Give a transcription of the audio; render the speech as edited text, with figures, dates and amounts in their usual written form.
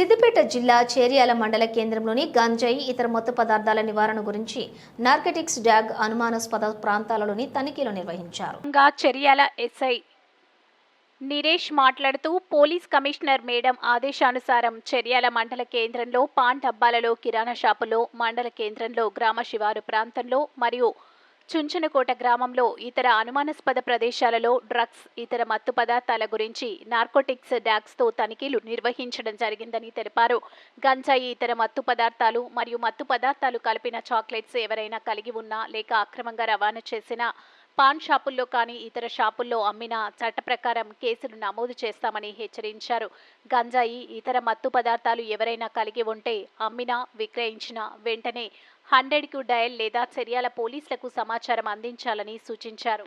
సిద్దిపేట జిల్లా చేర్యాల మండల కేంద్రంలోని గంజాయి ఇతర మత్తు పదార్థాల నివారణ గురించి నార్కటిక్స్ డాగ్ అనుమానాస్పద ప్రాంతాలలోని తనిఖీలు నిర్వహించారు. చేర్యాల ఎస్ఐ నిరేష్ మాట్లాడుతూ పోలీస్ కమిషనర్ మేడం ఆదేశానుసారం చేర్యాల మండల కేంద్రంలో పాన్ డబ్బాలలో, కిరాణా షాపులో, మండల కేంద్రంలో, గ్రామ శివారు ప్రాంతంలో మరియు చుంచనకోట గ్రామంలో ఇతర అనుమానాస్పద ప్రదేశాలలో డ్రగ్స్, ఇతర మత్తు పదార్థాల గురించి నార్కోటిక్స్ డాగ్స్తో తనిఖీలు నిర్వహించడం జరిగిందని తెలిపారు. గంజాయి, ఇతర మత్తు పదార్థాలు మరియు మత్తు పదార్థాలు కలిపిన చాక్లెట్స్ ఎవరైనా కలిగి ఉన్నా లేక అక్రమంగా రవాణా చేసిన పాన్ షాపుల్లో కానీ ఇతర షాపుల్లో అమ్మిన చట్ట ప్రకారం కేసులు నమోదు చేస్తామని హెచ్చరించారు. గంజాయి, ఇతర మత్తు పదార్థాలు ఎవరైనా కలిగి ఉంటే అమ్మినా, విక్రయించినా వెంటనే 100కు డయల్ లేదా చేర్యాల పోలీసులకు సమాచారం అందించాలని సూచించారు.